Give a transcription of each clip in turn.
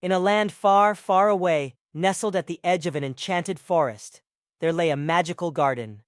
In a land far, far away, nestled at the edge of an enchanted forest, there lay a magical garden.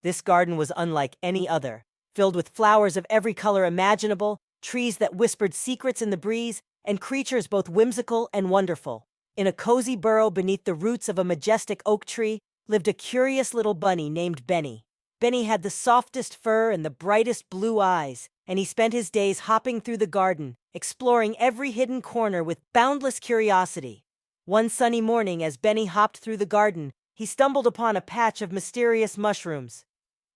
This garden was unlike any other, filled with flowers of every color imaginable, trees that whispered secrets in the breeze, and creatures both whimsical and wonderful. In a cozy burrow beneath the roots of a majestic oak tree lived a curious little bunny named Benny. Benny had the softest fur and the brightest blue eyes, and he spent his days hopping through the garden, exploring every hidden corner with boundless curiosity. One sunny morning, as Benny hopped through the garden, he stumbled upon a patch of mysterious mushrooms.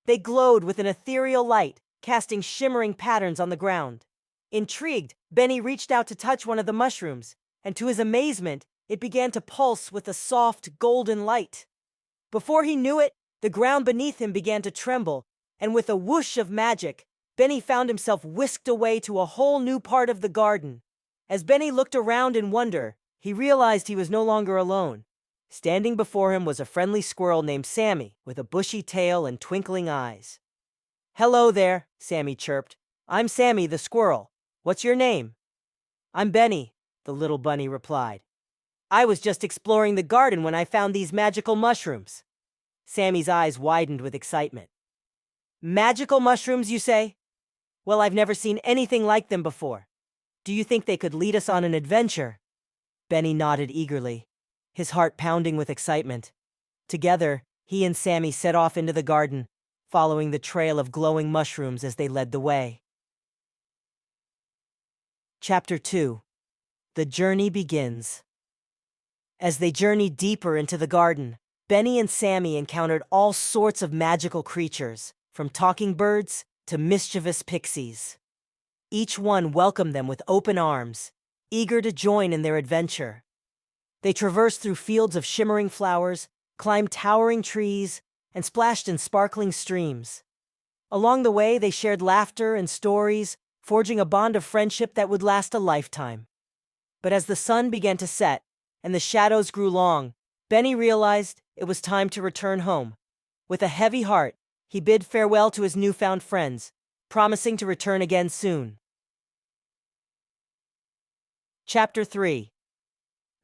They glowed with an ethereal light, casting shimmering patterns on the ground. Intrigued, Benny reached out to touch one of the mushrooms, and to his amazement, it began to pulse with a soft, golden light. Before he knew it, the ground beneath him began to tremble, and with a whoosh of magic, Benny found himself whisked away to a whole new part of the garden. As Benny looked around in wonder, he realized he was no longer alone. Standing before him was a friendly squirrel named Sammy, with a bushy tail and twinkling eyes. "Hello there," Sammy chirped. "I'm Sammy the squirrel. What's your name?" "I'm Benny," the little bunny replied. "I was just exploring the garden when I found these magical mushrooms." Sammy's eyes widened with excitement. "Magical mushrooms, you say? Well, I've never seen anything like them before. Do you think they could lead us on an adventure?" Benny nodded eagerly, his heart pounding with excitement. Together, he and Sammy set off into the garden, following the trail of glowing mushrooms as they led the way. Chapter 2. The Journey Begins. As they journeyed deeper into the garden, Benny and Sammy encountered all sorts of magical creatures, from talking birds to mischievous pixies. Each one welcomed them with open arms, eager to join in their adventure. They traversed through fields of shimmering flowers, climbed towering trees, and splashed in sparkling streams. Along the way, they shared laughter and stories, forging a bond of friendship that would last a lifetime. But as the sun began to set and the shadows grew long, Benny realized it was time to return home. With a heavy heart, he bid farewell to his newfound friends, promising to return again soon. Chapter 3.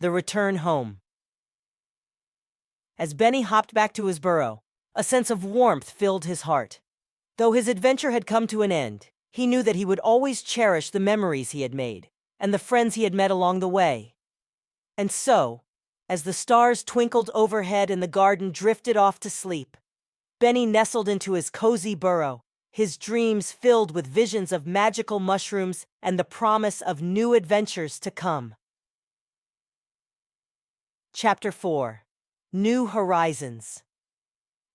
The Return Home. As Benny hopped back to his burrow, a sense of warmth filled his heart. Though his adventure had come to an end, he knew that he would always cherish the memories he had made and the friends he had met along the way. And so, as the stars twinkled overhead and the garden drifted off to sleep, Benny nestled into his cozy burrow, his dreams filled with visions of magical mushrooms and the promise of new adventures to come. Chapter 4. New Horizons.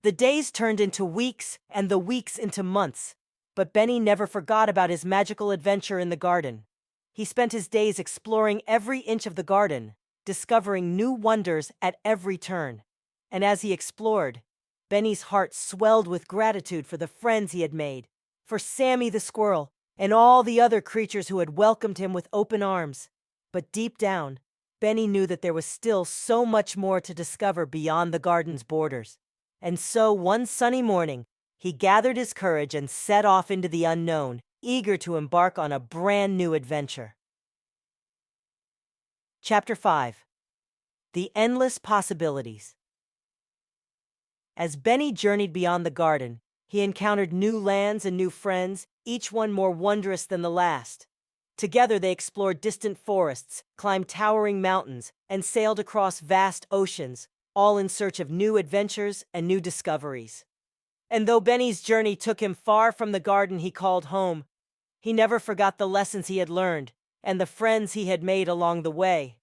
The days turned into weeks and the weeks into months, but Benny never forgot about his magical adventure in the garden. He spent his days exploring every inch of the garden, discovering new wonders at every turn. And as he explored, Benny's heart swelled with gratitude for the friends he had made, for Sammy the squirrel, and all the other creatures who had welcomed him with open arms. But deep down, Benny knew that there was still so much more to discover beyond the garden's borders. And so, one sunny morning, he gathered his courage and set off into the unknown, eager to embark on a brand new adventure. Chapter 5. The Endless Possibilities. As Benny journeyed beyond the garden, he encountered new lands and new friends, each one more wondrous than the last. Together they explored distant forests, climbed towering mountains, and sailed across vast oceans, all in search of new adventures and new discoveries. And though Benny's journey took him far from the garden he called home, he never forgot the lessons he had learned and the friends he had made along the way.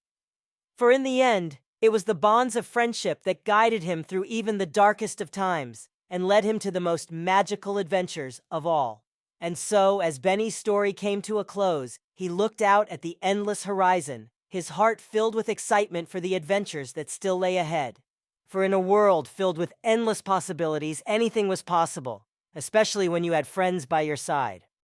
For in the end, it was the bonds of friendship that guided him through even the darkest of times and led him to the most magical adventures of all. And so, as Benny's story came to a close, he looked out at the endless horizon, his heart filled with excitement for the adventures that still lay ahead. For in a world filled with endless possibilities, anything was possible, especially when you had friends by your side.